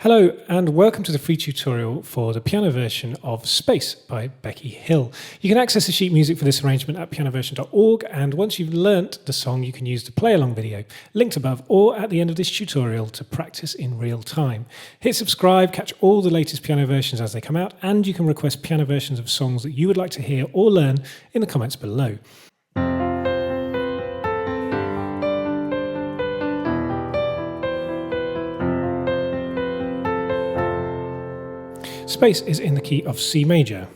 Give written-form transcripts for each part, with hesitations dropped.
Hello and welcome to the free tutorial for the piano version of Space by Becky Hill. You can access the sheet music for this arrangement at pianoversion.org, and once you've learnt the song you can use the play along video linked above or at the end of this tutorial to practice in real time. Hit subscribe, catch all the latest piano versions as they come out, and you can request piano versions of songs that you would like to hear or learn in the comments below. Space is in the key of C major.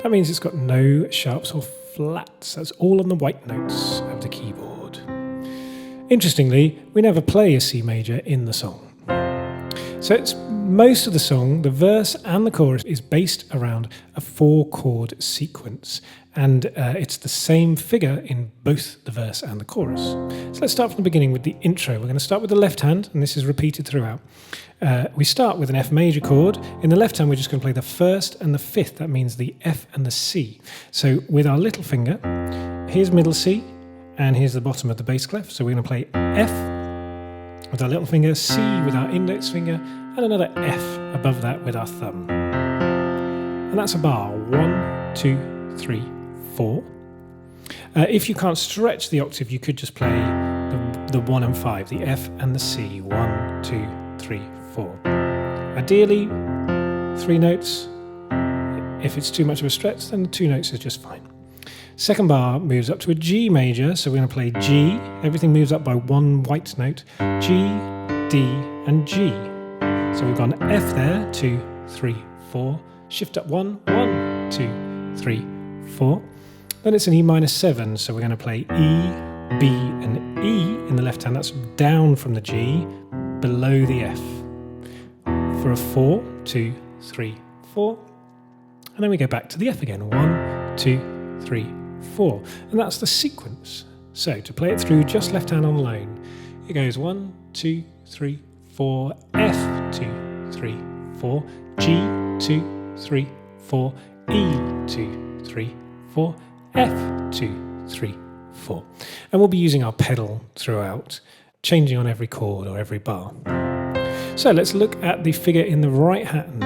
That means it's got no sharps or flats. That's all on the white notes of the keyboard. Interestingly, we never play a C major in the song. So it's most of the song, the verse and the chorus, is based around a 4-chord sequence, and it's the same figure in both the verse and the chorus. So let's start from the beginning with the intro. We're going to start with the left hand, and this is repeated throughout. We start with an F major chord. In the left hand, we're just going to play the first and the fifth. That means the F and the C. So with our little finger, here's middle C, and here's the bottom of the bass clef. So we're going to play F with our little finger, C with our index finger, and another F above that with our thumb. And that's a bar. 1, 2, 3, 4. If you can't stretch the octave, you could just play the 1 and 5, the F and the C. 1, 2, 3, 4. Ideally, 3 notes. If it's too much of a stretch, then the 2 notes is just fine. Second bar moves up to a G major, so we're going to play G. Everything moves up by 1 white note. G, D, and G. So we've got an F there, 2, 3, 4. Shift up 1, 1, 2, 3, 4. Then it's an E minor 7, so we're going to play E, B, and E in the left hand. That's down from the G, below the F. For a 4, 2, 3, 4. And then we go back to the F again. 1, 2, 3, 4. And that's the sequence. So to play it through just left hand on alone, it goes 1, 2, 3, 4, F, 2, 3, 4, G, 2, 3, 4, E, 2, 3, 4, F, 2, 3, 4. And we'll be using our pedal throughout, changing on every chord or every bar. So let's look at the figure in the right hand.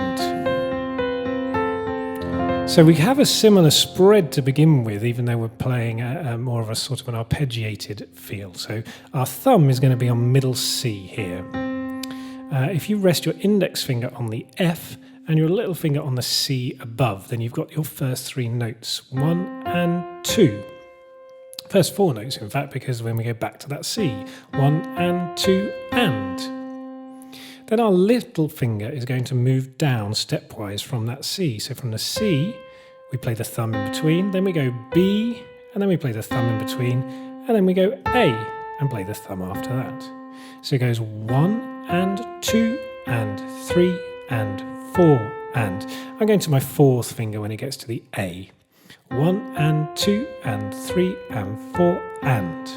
So we have a similar spread to begin with, even though we're playing more of a sort of an arpeggiated feel. So our thumb is going to be on middle C here. If you rest your index finger on the F and your little finger on the C above, then you've got your first 3 notes, 1 and 2. First 4 notes, in fact, because when we go back to that C, 1 and 2 and. Then our little finger is going to move down stepwise from that C. So from the C, we play the thumb in between, then we go B, and then we play the thumb in between, and then we go A, and play the thumb after that. So it goes 1 and 2 and 3 and 4 and. I'm going to my 4th finger when it gets to the A. 1 and 2 and 3 and 4 and.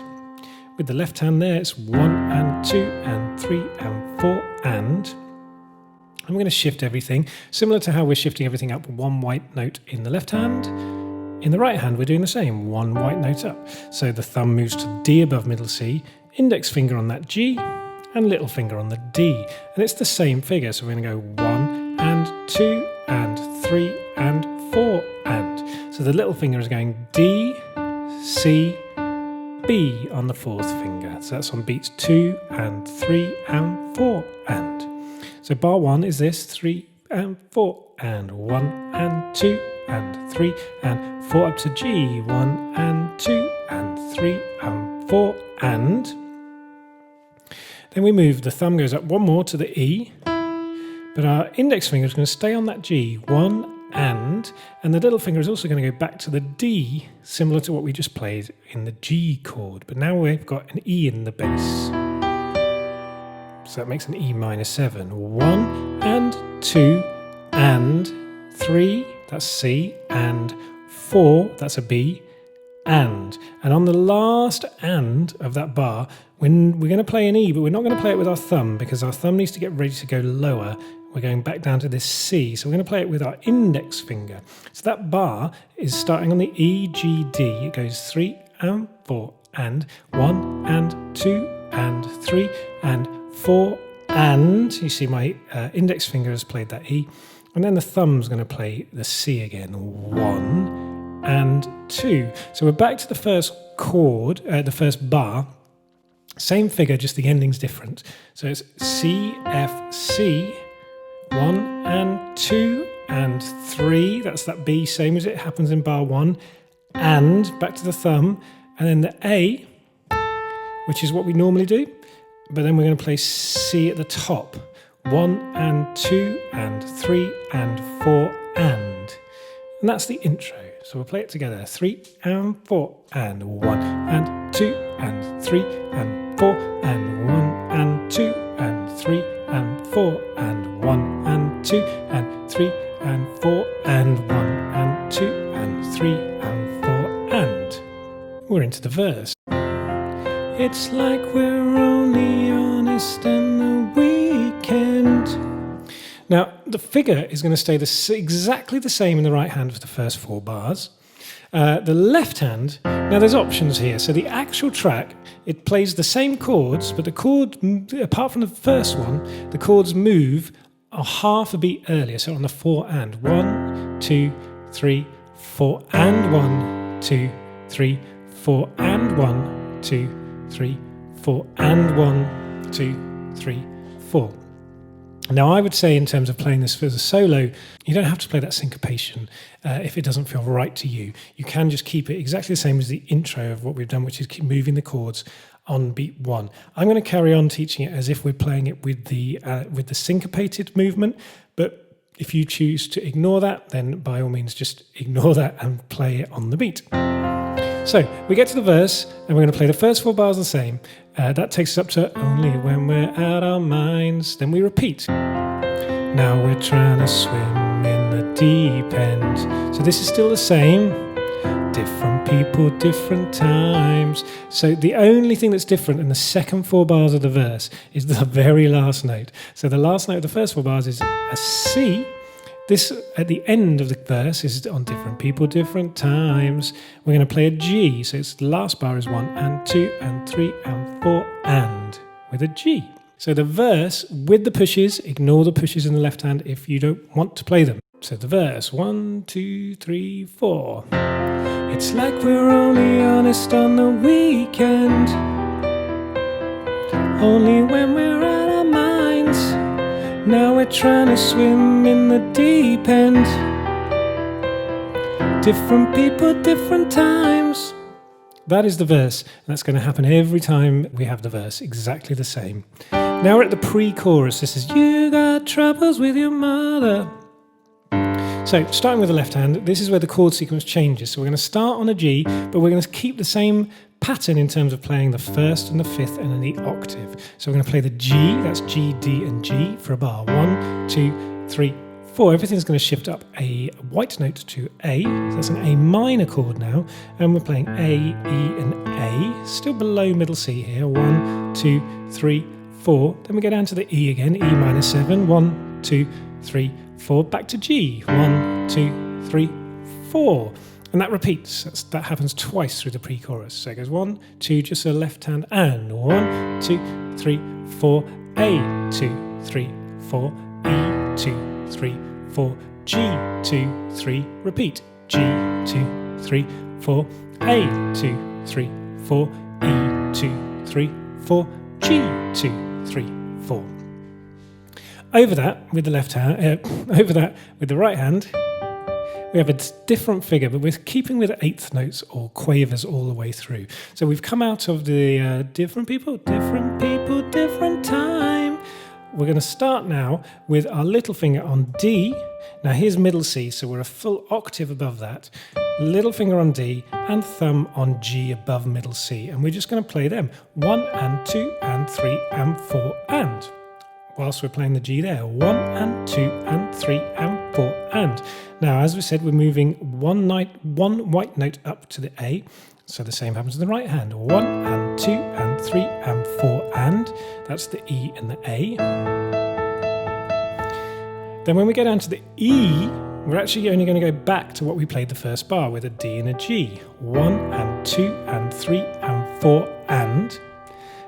With the left hand there, it's 1 and 2 and 3 and 4 and. I'm going to shift everything, similar to how we're shifting everything up 1 white note in the left hand. In the right hand, we're doing the same, 1 white note up. So the thumb moves to D above middle C, index finger on that G, and little finger on the D. And it's the same figure, so we're going to go 1 and 2 and 3 and 4 and. So the little finger is going D, C, B on the 4th finger. So that's on beats 2 and 3 and 4 and. So bar 1 is this, 3 and 4 and 1 and 2 and 3 and 4 up to G, 1 and 2 and 3 and 4 and. Then we move, the thumb goes up 1 more to the E, but our index finger is going to stay on that G, 1 and the little finger is also going to go back to the D, similar to what we just played in the G chord, but now we've got an E in the bass. So that makes an E minor 7. 1 and 2 and 3, that's C, and 4, that's a B, and on the last and of that bar, when we're going to play an E, but we're not going to play it with our thumb because our thumb needs to get ready to go lower. We're going back down to this C, so we're going to play it with our index finger. So that bar is starting on the E, G, D. It goes 3 and 4 and 1 and 2 and 3 and 4 and you see my index finger has played that E, and then the thumb's going to play the C again. 1 and 2. So we're back to the first chord, the first bar. Same figure, just the ending's different. So it's C, F, C, 1 and 2 and 3. That's that B, same as it happens in bar 1. And back to the thumb, and then the A, which is what we normally do. But then we're going to play C at the top. 1 and 2 and 3 and 4 and that's the intro. So we'll play it together. 3 and 4 and 1 and 2 and 3 and 4 and 1 and 2 and 3 and 4 and 1 and 2 and 3 and 4 and 1 and 2 and 3 and 4 and we're into the verse. It's like we're only honest in the weekend. Now, the figure is going to stay exactly the same in the right hand for the first 4 bars. The left hand, now there's options here. So the actual track, it plays the same chords, but the chord, apart from the first one, the chords move a half a beat earlier. So on the 4 and 1, 2, 3, 4 and 1, 2, 3, 4 and 1, 2, 3, 4 and 1, 2, 3, 4. Now, I would say in terms of playing this as a solo, you don't have to play that syncopation if it doesn't feel right to you. You can just keep it exactly the same as the intro of what we've done, which is keep moving the chords on beat 1. I'm going to carry on teaching it as if we're playing it with the syncopated movement, but if you choose to ignore that, then by all means just ignore that and play it on the beat. So we get to the verse, and we're going to play the first 4 bars the same. That takes us up to only when we're out our minds. Then we repeat. Now we're trying to swim in the deep end. So this is still the same. Different people, different times. So the only thing that's different in the second 4 bars of the verse is the very last note. So the last note of the first 4 bars is a C. This, at the end of the verse, is on different people, different times. We're going to play a G, so it's the last bar is 1 and 2 and 3 and 4 and with a G. So the verse with the pushes, ignore the pushes in the left hand if you don't want to play them. So the verse, 1, 2, 3, 4. It's like we're only honest on the weekend, only when we're out our minds. Now we're trying to swim in the deep end. Different people, different times. That is the verse, and that's going to happen every time we have the verse, exactly the same. Now we're at the pre-chorus. This is, you got troubles with your mother. So starting with the left hand, this is where the chord sequence changes. So we're going to start on a G, but we're going to keep the same pattern in terms of playing the first and the fifth and then the octave. So we're going to play the G, that's G, D and G for a bar. 1, 2, 3, 4. Everything's going to shift up a white note to A. So that's an A minor chord now. And we're playing A, E and A. Still below middle C here. 1, 2, 3, 4. Then we go down to the E again, E minor 7. 1, 2, 3, 4. Back to G. 1, 2, 3, 4. And that repeats. That happens twice through the pre-chorus. So it goes 1, 2, just a left hand, and 1, 2, 3, 4, A, 2, 3, 4, E, 2, 3, 4, G, 2, 3, repeat. G, 2, 3, 4, A, 2, 3, 4, E, 2, 3, 4, G, 2, 3, 4. Over that with the left hand, over that with the right hand, we have a different figure, but we're keeping with eighth notes or quavers all the way through. So we've come out of the different people, different time. We're going to start now with our little finger on D. Now here's middle C, so we're a full octave above that. Little finger on D and thumb on G above middle C. And we're just going to play them. 1 and 2 and 3 and 4 and. Whilst we're playing the G there, 1 and 2 and 3 and 4 and. Now, as we said, we're moving one white note up to the A, so the same happens in the right hand. 1 and 2 and 3 and 4 and. That's the E and the A. Then when we go down to the E, we're actually only going to go back to what we played the first bar with a D and a G. 1 and 2 and 3 and 4 and.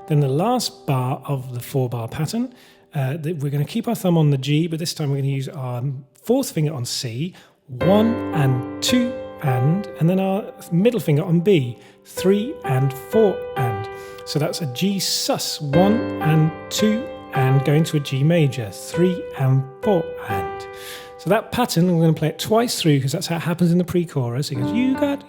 Then the last bar of the 4-bar pattern, We're going to keep our thumb on the G, but this time we're going to use our fourth finger on C, 1 and 2 and then our middle finger on B, 3 and 4 and. So that's a G sus, 1 and 2 and going to a G major, 3 and 4 and. So that pattern, we're going to play it twice through because that's how it happens in the pre-chorus. It goes, you got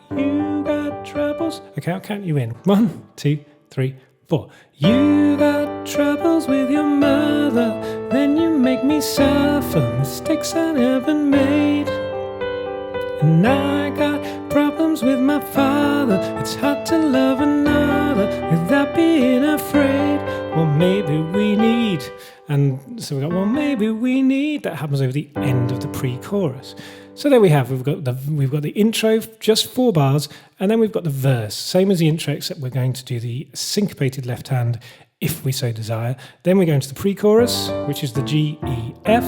troubles. Okay, I'll count you in. 1, 2, 3, 4. You got troubles with your mother, then you make me suffer mistakes I never made. And I got problems with my father, it's hard to love another without being afraid. Well, maybe we need, and so we got, well, maybe we need, that happens over the end of the pre-chorus. So there we have, we've got the intro, just 4 bars, and then we've got the verse, same as the intro, except we're going to do the syncopated left hand if we so desire. Then we go into the pre-chorus, which is the G, E, F,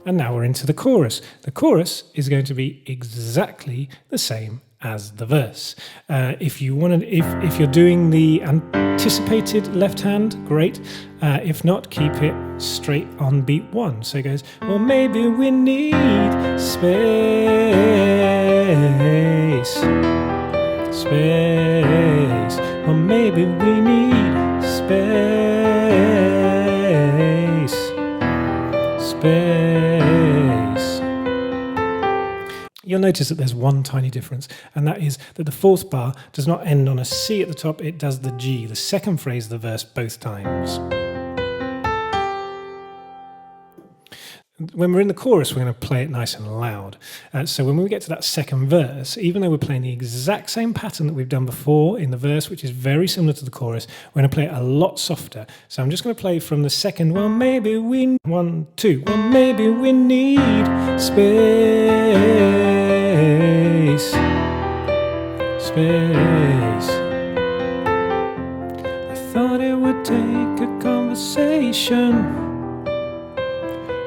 and now we're into the chorus. The chorus is going to be exactly the same as the verse. If you're doing the anticipated left hand, great. If not, keep it straight on beat 1. So it goes, well, maybe we need space, space. Well, maybe we need space, space. You'll notice that there's one tiny difference, and that is that the 4th bar does not end on a C at the top, it does the G, the second phrase of the verse, both times. When we're in the chorus, we're going to play it nice and loud. So when we get to that second verse, even though we're playing the exact same pattern that we've done before in the verse, which is very similar to the chorus, we're going to play it a lot softer. So I'm just going to play from the second, well, maybe we, 1, 2, well, maybe we need space, space. I thought it would take a conversation,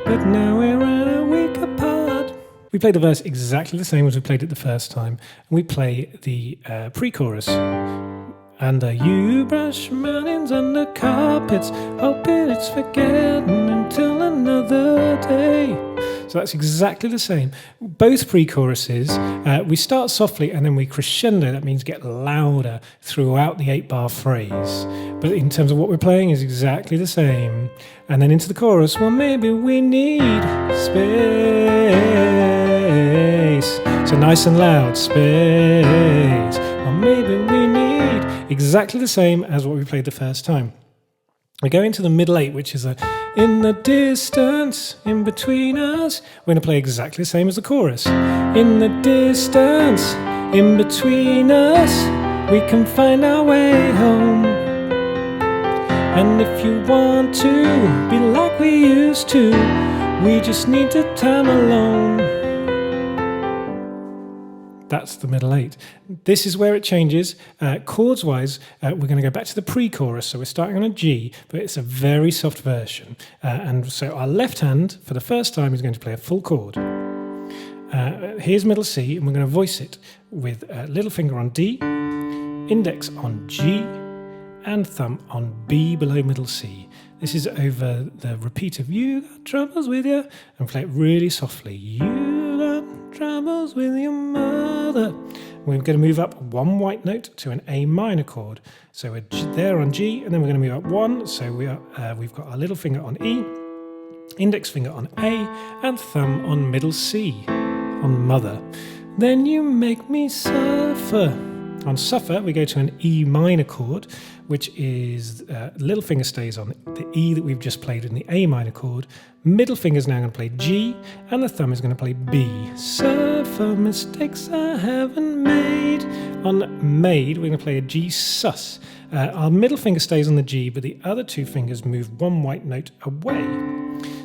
but now we're at a week apart. We play the verse exactly the same as we played it the first time. And we play the pre-chorus. And you brush mountains under carpets, hoping it's forgotten until another day. So that's exactly the same. Both pre-choruses, we start softly and then we crescendo. That means get louder throughout the 8-bar phrase. But in terms of what we're playing is exactly the same. And then into the chorus, well, maybe we need space. So nice and loud, space. Well, maybe we need, exactly the same as what we played the first time. We go into the middle 8, which is a in the distance, in between us. We're going to play exactly the same as the chorus. In the distance, in between us, we can find our way home. And if you want to be like we used to, we just need to time alone. That's the middle 8. This is where it changes. Chords wise, we're going to go back to the pre-chorus. So we're starting on a G, but it's a very soft version. And so our left hand, for the first time, is going to play a full chord. Here's middle C, and we're going to voice it with little finger on D, index on G, and thumb on B below middle C. This is over the repeat of you got troubles with you, and play it really softly. You got troubles with your mother. We're going to move up 1 white note to an A minor chord. So we're there on G, and then we're going to move up 1. So we've got our little finger on E, index finger on A, and thumb on middle C, on mother. Then you make me suffer. On suffer, we go to an E minor chord, which is little finger stays on the E that we've just played in the A minor chord. Middle finger is now going to play G, and the thumb is going to play B. Suffer mistakes I haven't made. On made, we're going to play a G sus. Our middle finger stays on the G, but the other 2 fingers move 1 white note away.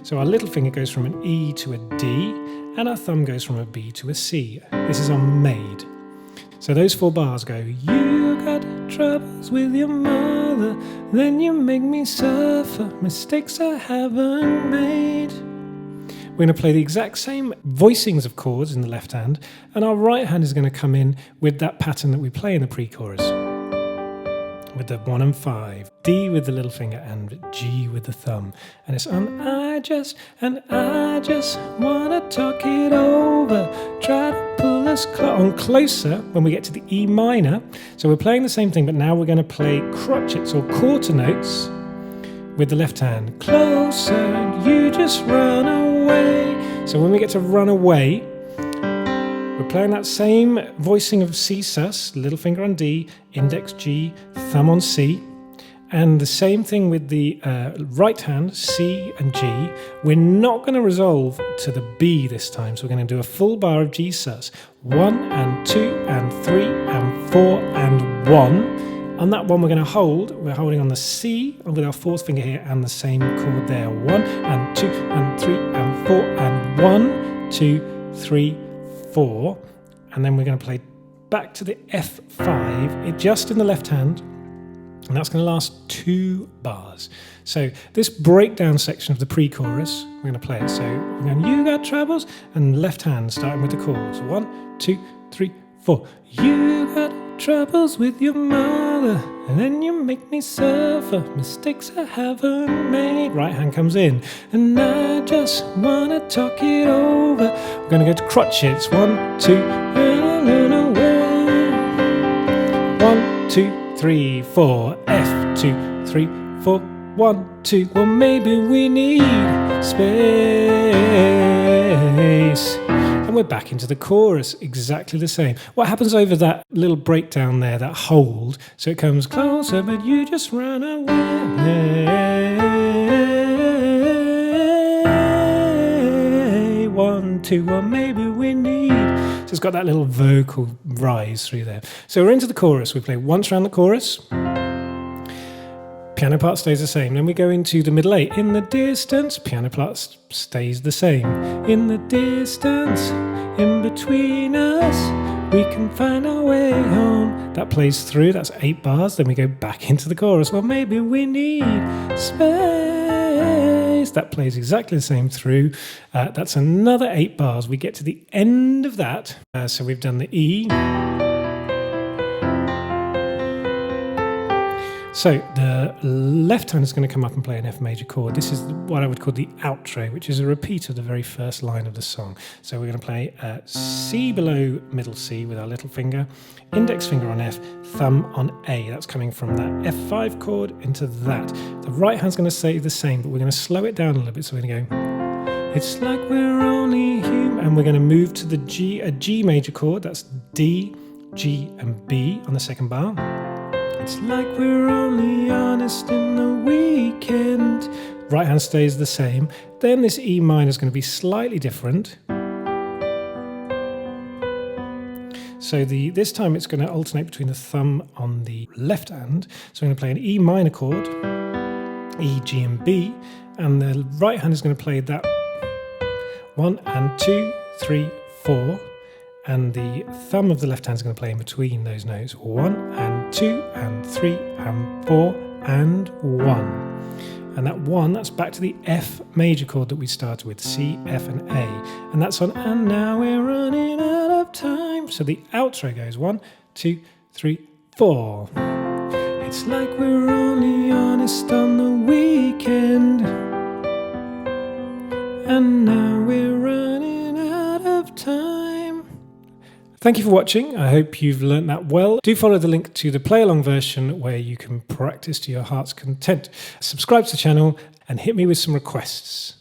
So our little finger goes from an E to a D, and our thumb goes from a B to a C. This is on made. So those 4 bars go, you got troubles with your mother, then you make me suffer mistakes I haven't made. We're going to play the exact same voicings of chords in the left hand, and our right hand is going to come in with that pattern that we play in the pre-chorus. with the 1 and 5, D with the little finger, and G with the thumb. And it's on I just wanna talk it over. Try to pull us on closer when we get to the E minor. So we're playing the same thing, but now we're going to play crotchets or quarter notes with the left hand. Closer, you just run away. So when we get to run away, we're playing that same voicing of C sus, little finger on D, index G, thumb on C. And the same thing with the right hand, C and G. We're not going to resolve to the B this time, so we're going to do a full bar of G sus. 1 and 2 and 3 and 4 and 1. On that one we're going to hold. We're holding on the C with our fourth finger here and the same chord there. 1 and 2 and 3 and 4 and 1, 2, 3, 4. And then we're going to play back to the F5, just in the left hand. And that's going to last 2 bars. So this breakdown section of the pre-chorus, we're going to play it. So we're going, you got troubles, and left hand starting with the chords. 1, 2, 3, 4. You got troubles with your mother, and then you make me suffer mistakes I haven't made. Right hand comes in, and I just want to talk it over. We're going to go to crotchets. 1, 2, and run away. 1, 2, 3, 4, F, 2, 3, 4, 1, 2. Well, maybe we need space. And we're back into the chorus, exactly the same. What happens over that little breakdown there, that hold? So it comes closer, but you just run away. 1, 2, well, maybe we need. So it's got that little vocal rise through there. So we're into the chorus. We play once around the chorus. Piano part stays the same. Then we go into the middle 8. In the distance, piano part stays the same. In the distance, in between us, we can find our way home. That plays through. That's 8 bars. Then we go back into the chorus. Well, maybe we need space. That plays exactly the same through. That's another 8 bars. We get to the end of that. So we've done the E. So the left hand is going to come up and play an F major chord. This is what I would call the outro, which is a repeat of the very first line of the song. So we're going to play C below middle C with our little finger, index finger on F, thumb on A. That's coming from that F5 chord into that. The right hand's going to stay the same, but we're going to slow it down a little bit. So we're going to go, it's like we're only human. And we're going to move to the G, a G major chord. That's D, G, and B on the second bar. It's like we're only honest in the weekend. Right hand stays the same. Then this E minor is going to be slightly different. So this time it's going to alternate between the thumb on the left hand. So I'm going to play an E minor chord, E, G, and B. And the right hand is going to play that 1 and 2, 3, 4. And the thumb of the left hand is going to play in between those notes. 1 and 2 and 3 and 4 and 1. And that 1, that's back to the F major chord that we started with, C, F, and A. And that's on, and now we're running out of time. So the outro goes 1, 2, 3, 4. It's like we're only honest on the weekend. And now we're running out of time. Thank you for watching. I hope you've learnt that well. Do follow the link to the play-along version where you can practice to your heart's content. Subscribe to the channel and hit me with some requests.